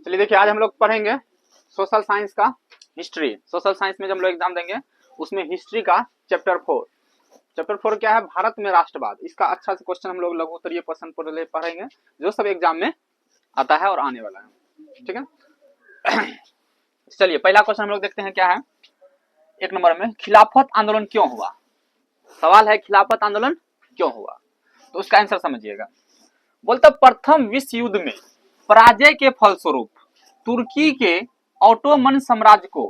चलिए देखिए, आज हम लोग पढ़ेंगे सोशल साइंस का हिस्ट्री। सोशल साइंस में जब हम लोग एग्जाम देंगे उसमें हिस्ट्री का चैप्टर 4। चैप्टर 4 क्या है? भारत में राष्ट्रवाद। इसका अच्छा से क्वेश्चन हम लोग लघु उत्तरीय प्रश्न पढ़ेंगे जो सब एग्जाम में आता है और आने वाला है। ठीक है, चलिए पहला क्वेश्चन हम लोग देखते हैं क्या है। एक नंबर में, खिलाफत आंदोलन क्यों हुआ? सवाल है खिलाफत आंदोलन क्यों हुआ, तो उसका आंसर समझिएगा। बोलते प्रथम विश्व युद्ध में पराजय के फलस्वरूप तुर्की के ऑटोमन साम्राज्य को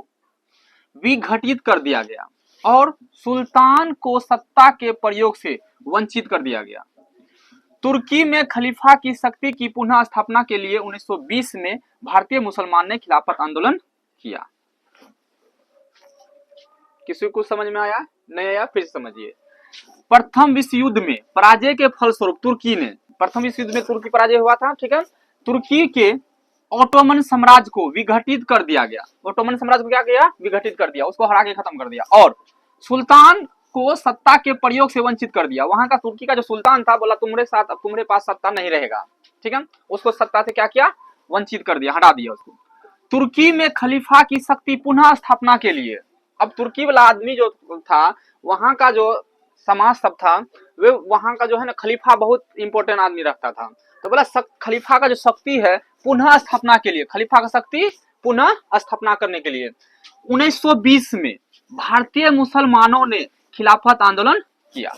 विघटित कर दिया गया और सुल्तान को सत्ता के प्रयोग से वंचित कर दिया गया। तुर्की में खलीफा की शक्ति की पुनः स्थापना के लिए 1920 में भारतीय मुसलमान ने खिलाफत आंदोलन किया। किसी को समझ में आया? नहीं आया? फिर समझिए। प्रथम विश्व युद्ध में पराजय के फलस्वरूप तुर्की ने, प्रथम विश्व युद्ध में तुर्की पराजय हुआ था। ठीक है, तुर्की के ऑटोमन साम्राज्य को विघटित कर दिया गया। ऑटोमन साम्राज्य को क्या किया? विघटित कर दिया, उसको हरा के खत्म कर दिया और सुल्तान को सत्ता के प्रयोग से वंचित कर दिया। वहां का तुर्की का जो सुल्तान था बोला तुम्हारे पास सत्ता नहीं रहेगा। ठीक है, उसको सत्ता से क्या किया? वंचित कर दिया, हटा दिया उसको। तुर्की में खलीफा की शक्ति पुनः स्थापना के लिए, अब तुर्की वाला आदमी जो था, वहां का जो समाज सब था, वे वहां का जो है ना खलीफा बहुत इंपॉर्टेंट आदमी रखता था। तो बोला खलीफा का जो शक्ति है पुनः स्थापना के लिए, खलीफा का शक्ति पुनः स्थापना करने के लिए 1920 में भारतीय मुसलमानों ने खिलाफत आंदोलन किया।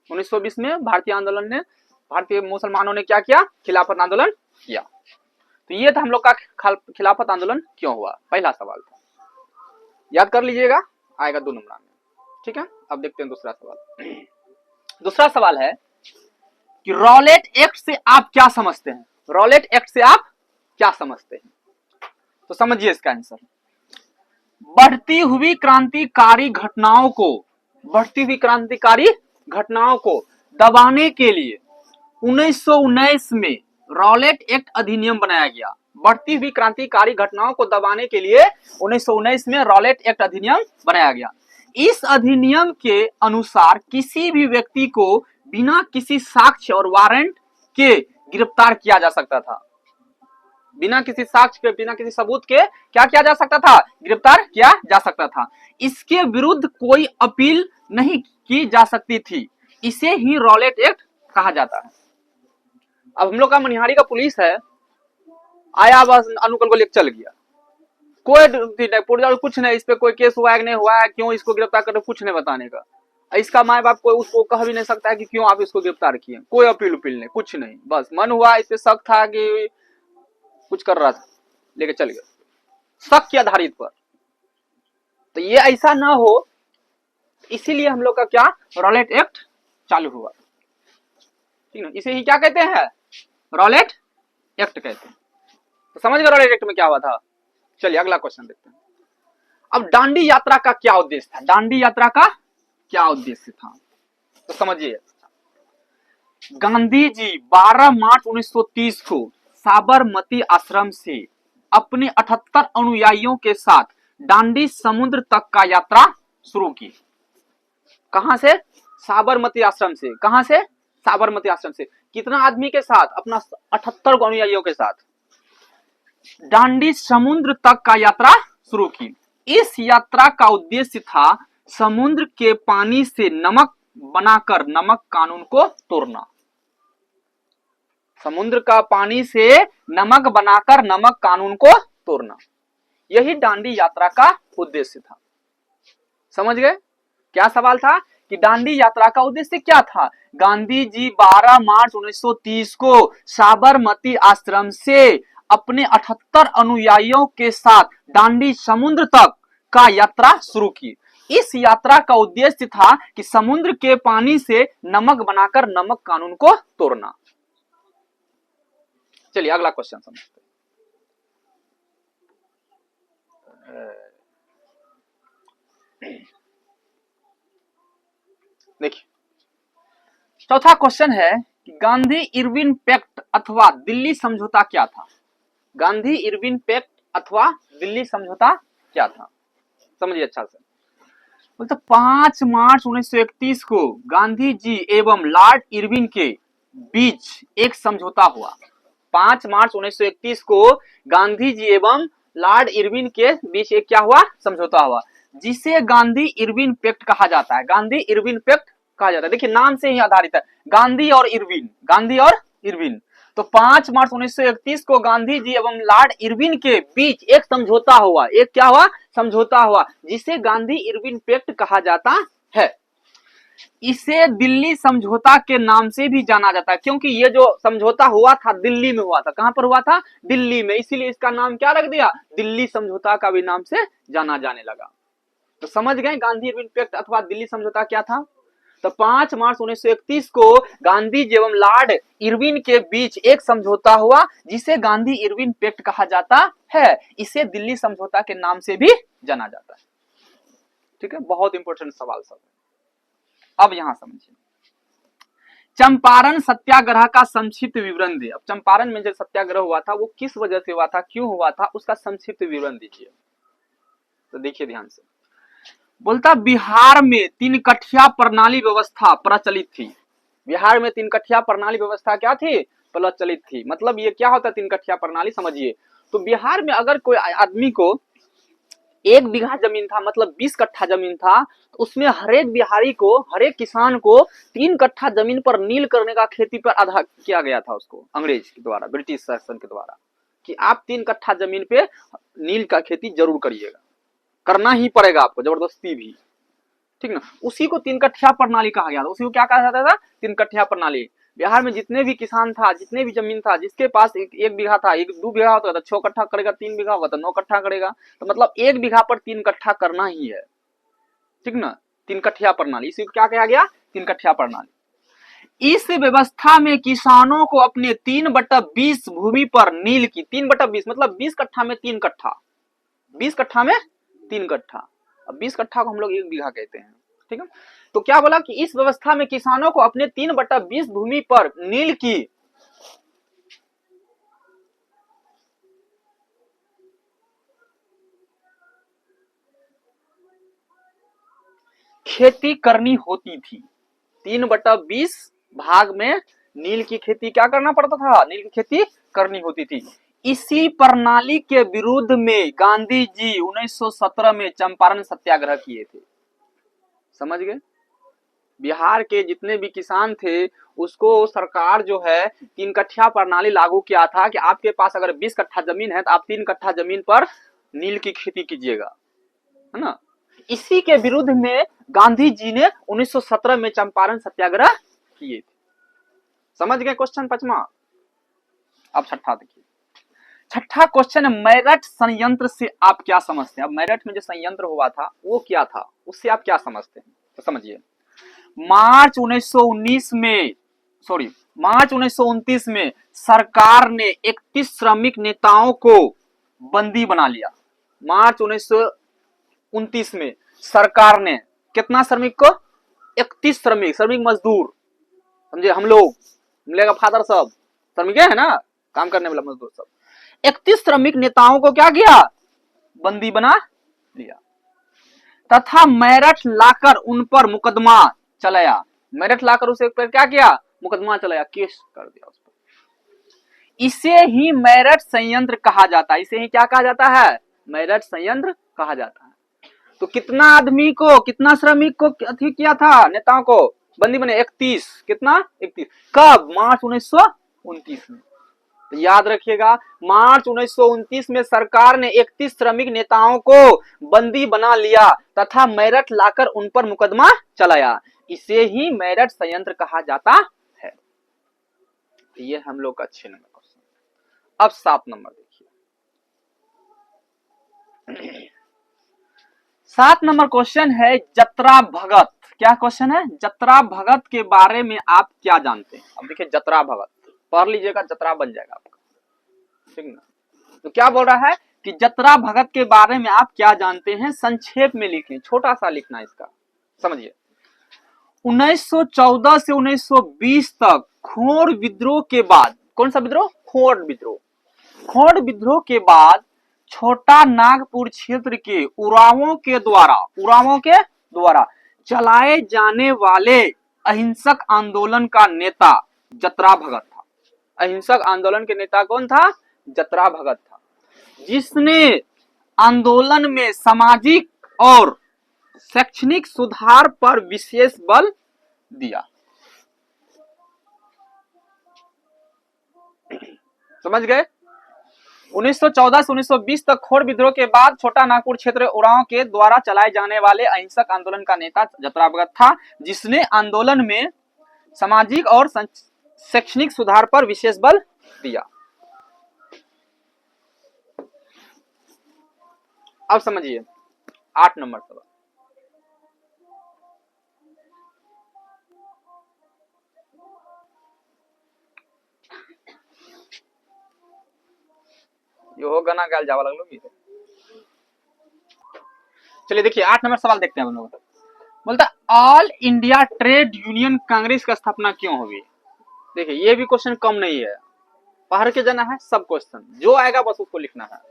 1920 में भारतीय मुसलमानों ने क्या किया? खिलाफत आंदोलन किया। तो ये था हम लोग का खिलाफत आंदोलन क्यों हुआ, पहला सवाल था। याद कर लीजिएगा, आएगा 2 नंबर में। ठीक है, अब देखते हैं दूसरा सवाल। दूसरा सवाल है कि रॉलेट एक्ट से आप क्या समझते हैं? रॉलेट एक्ट से आप क्या समझते हैं? तो समझिए इसका आंसर। बढ़ती हुई क्रांतिकारी घटनाओं को दबाने के लिए 1919 में रॉलेट एक्ट अधिनियम बनाया गया। बढ़ती हुई क्रांतिकारी घटनाओं को दबाने के लिए 1919 में रॉलेट एक्ट अधिनियम बनाया गया। इस अधिनियम के अनुसार किसी भी व्यक्ति को बिना किसी साक्ष्य और वारंट के गिरफ्तार किया जा सकता था। बिना किसी साक्ष्य के, बिना किसी सबूत के क्या किया जा सकता था? गिरफ्तार किया जा सकता था। इसके विरुद्ध कोई अपील नहीं की जा सकती थी। इसे ही रॉलेट एक्ट कहा जाता है। अब हम लोग का मनिहारी का पुलिस है, आया बस अनुकल को लेकर चल गया, कोई कुछ नहीं, इस पे कोई केस हुआ है कि नहीं हुआ है, क्यों इसको गिरफ्तार कर, कुछ नहीं बताने का। इसका माँ बाप कोई उसको कह भी नहीं सकता है कि क्यों आप इसको गिरफ्तार किए। कोई अपील नहीं, कुछ नहीं, बस मन हुआ, इस पे शक था कि कुछ कर रहा था, लेके चल गया, शक के आधारित पर। तो ये ऐसा ना हो, इसीलिए हम लोग का क्या रॉलेट एक्ट चालू हुआ। ठीक है, इसे ही क्या कहते हैं? रॉलेट एक्ट कहते हैं। तो समझ गए रॉलेट एक्ट में क्या हुआ था। चलिए अगला क्वेश्चन देखते हैं। अब दांडी यात्रा का क्या उद्देश्य था? दांडी यात्रा का क्या उद्देश्य था, तो समझिए। गांधी जी 12 मार्च 1930 को साबरमती आश्रम से अपने 78 अनुयायियों के साथ दांडी समुद्र तक का यात्रा शुरू की। कहां से? साबरमती आश्रम से। कहां से? साबरमती आश्रम से। कितना आदमी के साथ? अपना 78 अनुयायियों के साथ दांडी समुद्र तक का यात्रा शुरू की। इस यात्रा का उद्देश्य था समुद्र के पानी से नमक बनाकर नमक कानून को तोड़ना। समुद्र का पानी से नमक बनाकर नमक कानून को तोड़ना, यही दांडी यात्रा का उद्देश्य था। समझ गए? क्या सवाल था कि दांडी यात्रा का उद्देश्य क्या था? गांधी जी 12 मार्च 1930 को साबरमती आश्रम से अपने 78 अनुयायियों के साथ दांडी समुद्र तक का यात्रा शुरू की। इस यात्रा का उद्देश्य था कि समुद्र के पानी से नमक बनाकर नमक कानून को तोड़ना। चलिए अगला क्वेश्चन समझते हैं। देखिए चौथा क्वेश्चन है कि गांधी इरविन पैक्ट अथवा दिल्ली समझौता क्या था? गांधी इरविन पैक्ट अथवा दिल्ली समझौता क्या था? समझिए अच्छा से। बोलते 5 मार्च 1931 को गांधी जी एवं लॉर्ड इरविन के बीच एक समझौता हुआ। 5 मार्च 1931 को गांधी जी एवं लॉर्ड इरविन के बीच एक क्या हुआ, समझौता हुआ, जिसे गांधी इरविन पैक्ट कहा जाता है। गांधी इरविन पैक्ट कहा जाता है। देखिए नाम से ही आधारित है, गांधी और इरविन, गांधी और इरविन। तो 5 मार्च 1931 को गांधी जी एवं लॉर्ड इरविन के बीच एक समझौता हुआ, एक क्या हुआ, समझौता हुआ, जिसे गांधी इरविन पैक्ट कहा जाता है। इसे दिल्ली समझौता के नाम से भी जाना जाता है, क्योंकि ये जो समझौता हुआ था दिल्ली में हुआ था। कहां पर हुआ था, दिल्ली में, इसीलिए इसका नाम क्या रख दिया, दिल्ली समझौता का भी नाम से जाना जाने लगा। तो समझ गए गांधी इरविन पैक्ट अथवा दिल्ली समझौता क्या था। तो 5 मार्च 1931 को गांधी जी एवं लॉर्ड इरविन के बीच एक समझौता हुआ, जिसे गांधी इरविन पैक्ट कहा जाता है। इसे दिल्ली समझौता के नाम से भी जाना जाता है। ठीक है, बहुत इंपॉर्टेंट सवाल सब। अब यहां समझिए, चंपारण सत्याग्रह का संक्षिप्त विवरण दे। अब चंपारण में जो सत्याग्रह हुआ था वो किस वजह से हुआ था, क्यों हुआ था, उसका संक्षिप्त विवरण दीजिए। तो देखिए ध्यान से, बोलता बिहार में 3 कठिया प्रणाली व्यवस्था प्रचलित थी। बिहार में 3 कठिया प्रणाली व्यवस्था क्या थी, प्रचलित थी। मतलब ये क्या होता है 3 कठिया प्रणाली, समझिए। तो बिहार में अगर कोई आदमी को 1 बीघा जमीन था, मतलब 20 कट्ठा जमीन था, तो उसमें हरेक बिहारी को, हरेक किसान को 3 कट्ठा जमीन पर नील करने का खेती पर आधार किया गया था उसको, अंग्रेज के द्वारा, ब्रिटिश शासन के द्वारा, कि आप 3 कट्ठा जमीन पे नील का खेती जरूर करिएगा, करना ही पड़ेगा आपको, जबरदस्ती भी, ठीक ना। उसी को 3 कठिया प्रणाली कहा गया था। उसी को क्या कहा जाता था, 3 कठिया प्रणाली। बिहार में जितने भी किसान था, जितने भी जमीन था, जिसके पास 1 बीघा था, 2 बीघा होता था 6 कट्ठा करेगा, 3 बीघा होगा तो 9 कट्ठा करेगा, तो मतलब 1 बीघा पर 3 कट्ठा करना ही है, ठीक ना। 3 कठिया प्रणाली, इसी को क्या कहा गया, 3 कठिया प्रणाली। इस व्यवस्था में किसानों को अपने 3/20 भूमि पर नील की, 3/20 मतलब 20 कट्ठा में 3 कट्ठा, 20 कट्ठा में 3 कट्ठा, अब 20 कट्ठा को हम लोग 1 बीघा कहते हैं, ठीक है। तो क्या बोला कि इस व्यवस्था में किसानों को अपने 3/20 भूमि पर नील की खेती करनी होती थी। 3/20 भाग में नील की खेती क्या करना पड़ता था, नील की खेती करनी होती थी। इसी प्रणाली के विरुद्ध में गांधी जी 1917 में चंपारण सत्याग्रह किए थे। समझ गए, बिहार के जितने भी किसान थे उसको सरकार जो है 3 कट्ठा प्रणाली लागू किया था कि आपके पास अगर 20 कट्ठा जमीन है तो आप 3 कट्ठा जमीन पर नील की खेती कीजिएगा, है ना। इसी के विरुद्ध में गांधी जी ने 1917 में चंपारण सत्याग्रह किए थे। समझ गए क्वेश्चन 5वां। अब 6ठा देखिए, 6ठा क्वेश्चन, मेरठ संयंत्र से आप क्या समझते हैं। अब मेरठ में जो संयंत्र हुआ था वो क्या था, उससे आप क्या समझते हैं, तो समझिए। मार्च 1929 में सरकार ने 31 श्रमिक नेताओं को बंदी बना लिया। मार्च 1929 में सरकार ने कितना श्रमिक को, 31 श्रमिक मजदूर, समझे, हम लोग मिलेगा फादर सब श्रमिक है ना, काम करने वाला मजदूर सब, 31 श्रमिक नेताओं को क्या किया, बंदी बना लिया, तथा मेरठ लाकर उन पर मुकदमा चलाया। मेरठ लाकर उसे पर क्या किया, मुकदमा चलाया, केस कर दिया उस पर। इसे ही मेरठ संयंत्र कहा जाता है। इसे ही क्या कहा जाता है, मेरठ संयंत्र कहा जाता है। तो कितना आदमी को, कितना श्रमिक को किया था, नेताओं को बंदी बने, 31, कितना, 31, कब, मार्च 1929 में। तो याद रखिएगा, मार्च 1929 में सरकार ने 31 श्रमिक नेताओं को बंदी बना लिया तथा मेरठ लाकर उन पर मुकदमा चलाया। इसे ही मेरठ संयंत्र कहा जाता है। ये हम लोग का 6 नंबर क्वेश्चन। अब 7 नंबर देखिए, 7 नंबर क्वेश्चन है जतरा भगत। क्या क्वेश्चन है, जतरा भगत के बारे में आप क्या जानते हैं। अब देखिए जतरा भगत पढ़ लीजिएगा, जतरा बन जाएगा आपका, ठीक ना। तो क्या बोल रहा है कि जतरा भगत के बारे में आप क्या जानते हैं, संक्षेप में लिखें, छोटा सा लिखना इसका, समझिए। 1914 से 1920 तक खोड़ विद्रोह के बाद, कौन सा विद्रोह, खोड़ विद्रोह, खोड़ विद्रोह के बाद छोटा नागपुर क्षेत्र के उरावों के द्वारा चलाए जाने वाले अहिंसक आंदोलन का नेता जतरा भगत था। अहिंसक आंदोलन के नेता कौन था? जतरा भगत था, जिसने आंदोलन में सामाजिक और शैक्षणिक सुधार पर विशेष बल दिया। समझ गए? 1914 से 1920 तक खोर विद्रोह के बाद छोटा नागपुर क्षेत्र उरांव के द्वारा चलाए जाने वाले अहिंसक आंदोलन का नेता जतरा भगत था, जिसने आंदोलन में सामाजिक और शैक्षणिक सुधार पर विशेष बल दिया। अब समझिए 8 नंबर सवाल। यो गाना गाल जावा लगलो की। चलिए देखिए 8 नंबर सवाल देखते हैं हम लोग। बोलता all India trade union Congress की स्थापना क्यों हुई? देखिए ये भी क्वेश्चन कम नहीं है, पढ़ के जाना है, सब क्वेश्चन जो आएगा बस उसको लिखना है।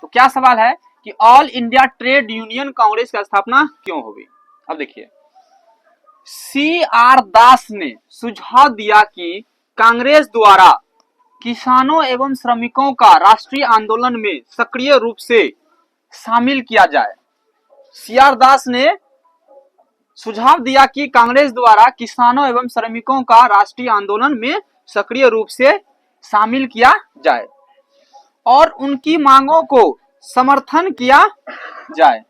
तो क्या सवाल है कि all India trade union Congress की स्थापना क्यों हुई? अब देखिए CR दास ने सुझाव दिया कि कांग्रेस द्वारा किसानों एवं श्रमिकों का राष्ट्रीय आंदोलन में सक्रिय रूप से शामिल किया जाए। CR दास ने सुझाव दिया कि कांग्रेस द्वारा किसानों एवं श्रमिकों का राष्ट्रीय आंदोलन में सक्रिय रूप से शामिल किया जाए और उनकी मांगों को समर्थन किया जाए।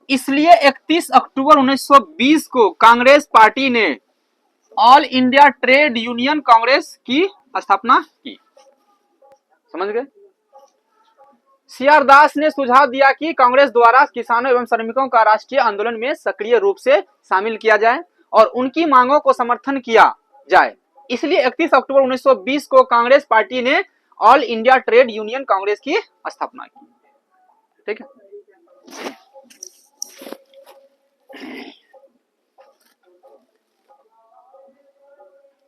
इसलिए 31 अक्टूबर 1920 को कांग्रेस पार्टी ने all India trade union Congress की स्थापना की। समझ गए? CR दास ने सुझाव दिया कि कांग्रेस द्वारा किसानों एवं श्रमिकों का राष्ट्रीय आंदोलन में सक्रिय रूप से शामिल किया जाए और उनकी मांगों को समर्थन किया जाए। इसलिए 31 अक्टूबर 1920 को कांग्रेस पार्टी ने all India trade union Congress की स्थापना की। ठीक है,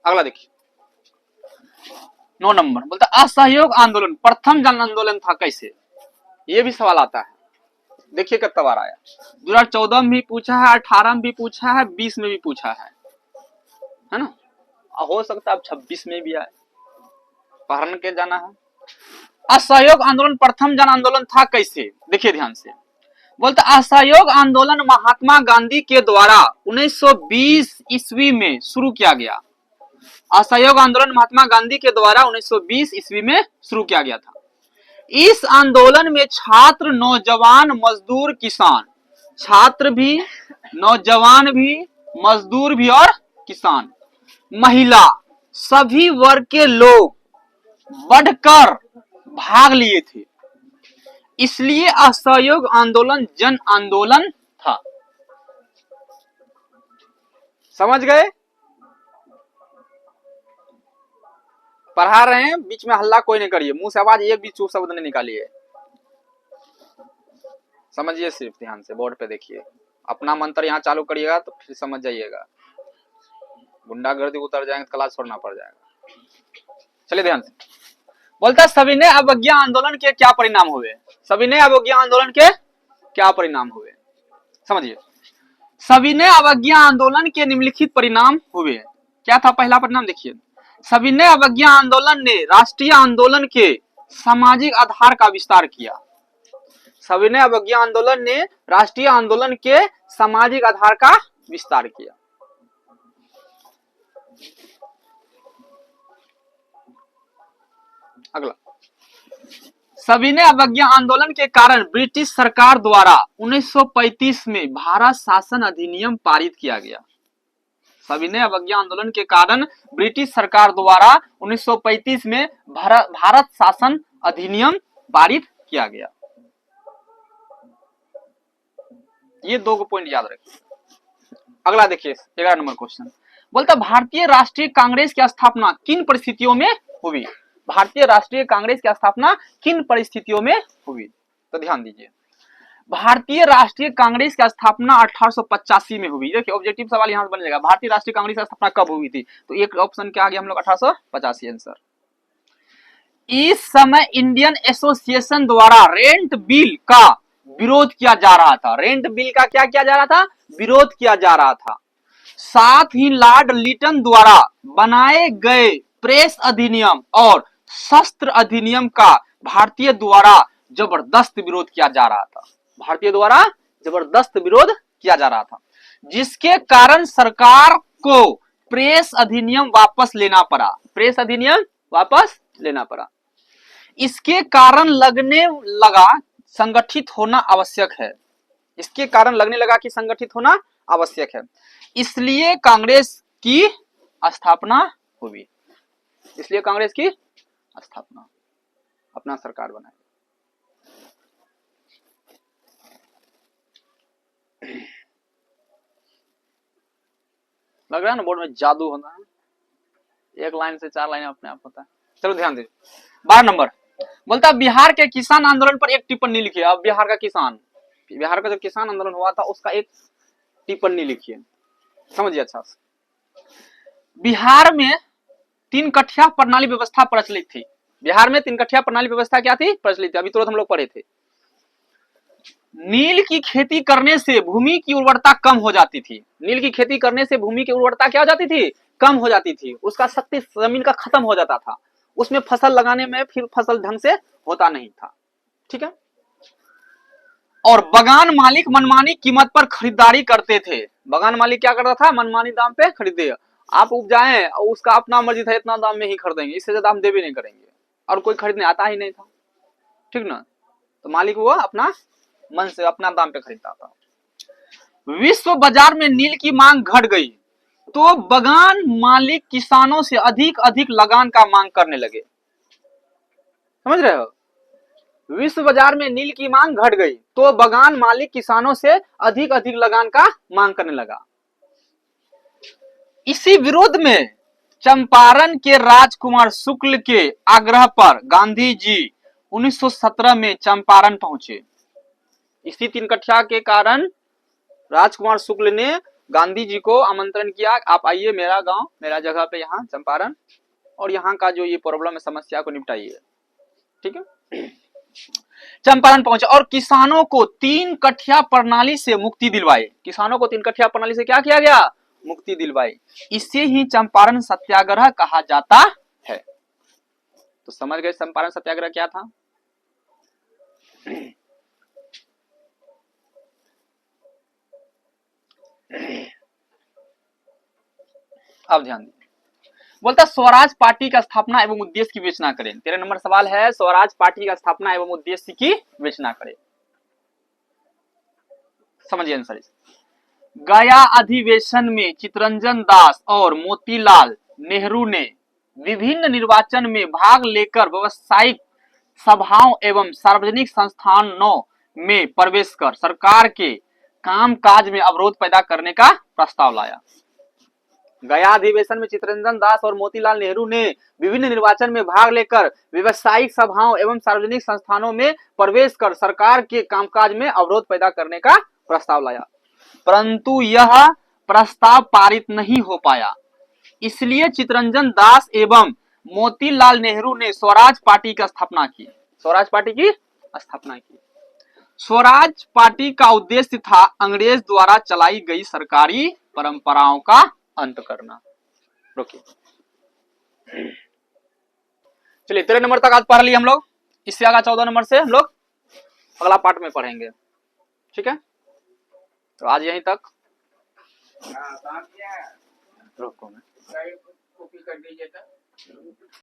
अगला देखिए 9 नंबर। बोलता असहयोग आंदोलन प्रथम जन आंदोलन था कैसे? ये भी सवाल आता है। देखिए कितना बार आया, 2014 में भी पूछा है, 18 में भी पूछा है, 20 में भी पूछा है ना? हो सकता है अब 26 में भी आए, पढ़ने के जाना है। असहयोग आंदोलन प्रथम जन आंदोलन था कैसे? देखिए ध्यान से। बोलता असहयोग आंदोलन महात्मा गांधी के द्वारा 1920 ईस्वी में शुरू किया गया। असहयोग आंदोलन महात्मा गांधी के द्वारा 1920 ईस्वी में शुरू किया गया था। इस आंदोलन में छात्र, नौजवान, मजदूर, किसान, छात्र भी, नौजवान भी, मजदूर भी और किसान, महिला, सभी वर्ग के लोग बढ़कर भाग लिए थे। इसलिए असहयोग आंदोलन जन आंदोलन था। समझ गए? पढ़ा रहे हैं, बीच में हल्ला कोई नहीं करिए, मुंह से आवाज एक भी चूप शब्द नहीं निकालिए। समझिए सिर्फ ध्यान से, बोर्ड पे देखिए। अपना मंत्र यहाँ चालू करिएगा तो फिर समझ जाइएगा, गुंडागर्दी उतर जाएंगे तो क्लास छोड़ना पड़ जाएगा। चलिए ध्यान से। बोलता सविनय अवज्ञा आंदोलन के क्या परिणाम हुए? सविनय अवज्ञा आंदोलन के क्या परिणाम हुए? समझिए, सविनय अवज्ञा आंदोलन के निम्नलिखित परिणाम हुए। क्या था पहला परिणाम? देखिए, सविनय अवज्ञा आंदोलन ने राष्ट्रीय आंदोलन के सामाजिक आधार का विस्तार किया। सविनय अवज्ञा आंदोलन ने राष्ट्रीय आंदोलन के सामाजिक आधार का विस्तार किया। अगला, सविनय अवज्ञा आंदोलन के कारण ब्रिटिश सरकार द्वारा 1935 में भारत शासन अधिनियम पारित किया गया। सविनय अवज्ञा आंदोलन के कारण ब्रिटिश सरकार द्वारा 1935 में भारत शासन अधिनियम पारित किया गया। ये दो पॉइंट याद रखिए। अगला देखिए 11 नंबर क्वेश्चन। बोलता भारतीय राष्ट्रीय कांग्रेस की स्थापना किन परिस्थितियों में हुई? भारतीय राष्ट्रीय कांग्रेस की स्थापना किन परिस्थितियों में हुई? तो ध्यान दीजिए, भारतीय राष्ट्रीय कांग्रेस की स्थापना 1885 में हुई। देखिए ऑब्जेक्टिव सवाल यहां बन जाएगा, भारतीय राष्ट्रीय कांग्रेस की स्थापना कब हुई थी? तो एक ऑप्शन क्या आ गया हम लोग 1885 आंसर। इस समय इंडियन एसोसिएशन द्वारा रेंट बिल का विरोध किया जा रहा था। रेंट बिल का क्या किया जा रहा था? विरोध किया जा रहा था। साथ ही लॉर्ड लिटन द्वारा बनाए गए प्रेस अधिनियम और शस्त्र अधिनियम का भारतीय द्वारा जबरदस्त विरोध किया जा रहा था। भारतीय द्वारा जबरदस्त विरोध किया जा रहा था, जिसके कारण सरकार को प्रेस अधिनियम वापस लेना पड़ा। प्रेस अधिनियम वापस लेना पड़ा। इसके कारण लगने लगा संगठित होना आवश्यक है। इसके कारण लगने लगा कि संगठित होना आवश्यक है, इसलिए कांग्रेस की स्थापना हुई। इसलिए कांग्रेस की स्थापना, अपना सरकार बनाई। लग रहा है ना बोर्ड में जादू होना है, एक लाइन से 4 लाइन अपने आप होता है। चलो ध्यान दीजिए। 12 नंबर बोलता बिहार के किसान आंदोलन पर एक टिप्पणी लिखिए। अब बिहार का जो किसान आंदोलन हुआ था उसका एक टिप्पणी लिखिए, समझिए अच्छा से। बिहार में 3 कठिया प्रणाली व्यवस्था प्रचलित थी। बिहार में 3 कठिया प्रणाली व्यवस्था क्या थी? प्रचलित थी। अभी तुरंत हम लोग पढ़े थे। नील की खेती करने से भूमि की उर्वरता कम हो जाती थी। नील की खेती करने से भूमि की उर्वरता क्या हो जाती थी? कम हो जाती थी। उसका शक्ति जमीन का खत्म हो जाता था। उसमें फसल लगाने में फिर फसल ढंग से होता नहीं था। ठीक है। और बगान मालिक मनमानी कीमत पर खरीदारी करते थे। बगान मालिक क्या करता था? मनमानी दाम पे खरीदे। आप उपजाएं, उसका अपना मर्जी था, इतना दाम में ही खरीदेंगे, इससे ज्यादा हम दे भी नहीं करेंगे, और कोई खरीदने आता ही नहीं था। ठीक ना। तो मालिक वो अपना मन से अपना दाम पे खरीदता था। विश्व बाजार में नील की मांग घट गई तो बगान मालिक किसानों से अधिक अधिक लगान का मांग करने लगे। समझ रहे हो? विश्व बाजार में नील की मांग घट गई तो बगान मालिक किसानों से अधिक अधिक लगान का मांग करने लगा। इसी विरोध में चंपारण के राजकुमार शुक्ल के आग्रह पर गांधी जी 1917 में चंपारण पहुंचे। इसी 3 कठिया के कारण राजकुमार शुक्ल ने गांधी जी को आमंत्रण किया, आप आइए मेरा गांव, मेरा जगह पे यहाँ चंपारण, और यहाँ का जो ये प्रॉब्लम है, समस्या को निपटाइए। ठीक है। चंपारण पहुंचे और किसानों को 3 कठिया प्रणाली से मुक्ति दिलवाई। किसानों को 3 कठिया प्रणाली से क्या किया गया? मुक्ति दिलवाई। इसे ही चंपारण सत्याग्रह कहा जाता है। तो समझ गए चंपारण सत्याग्रह क्या था? अब ध्यान दीजिए। बोलता स्वराज पार्टी का स्थापना एवं उद्देश्य की विवेचना करें। 13 नंबर सवाल है, स्वराज पार्टी का स्थापना एवं उद्देश्य की विवेचना करें। समझिए आंसर। गया अधिवेशन में चितरंजन दास और मोतीलाल नेहरू ने विभिन्न निर्वाचन में भाग लेकर व्यावसायिक सभाओं एवं सार्वजनिक संस्थानों में प्रवेश कर सरकार के कामकाज में अवरोध पैदा करने का प्रस्ताव लाया। गया अधिवेशन में चितरंजन दास और मोतीलाल नेहरू ने विभिन्न निर्वाचन में भाग लेकर व्यावसायिक सभाओं एवं सार्वजनिक संस्थानों में प्रवेश कर सरकार के कामकाज में अवरोध पैदा करने का प्रस्ताव लाया, परंतु यह प्रस्ताव पारित नहीं हो पाया। इसलिए चितरंजन दास एवं मोतीलाल नेहरू ने स्वराज पार्टी की स्थापना की। स्वराज पार्टी की स्थापना की। स्वराज पार्टी का उद्देश्य था अंग्रेज द्वारा चलाई गई सरकारी परंपराओं का अंत करना। रुकिए, चलिए 13 नंबर तक आज पढ़ लिए हम लोग। इससे आगे 14 नंबर से हम लोग अगला पार्ट में पढ़ेंगे। ठीक है, तो आज यहीं तक। रुको, मैं कॉपी कर दीजिए।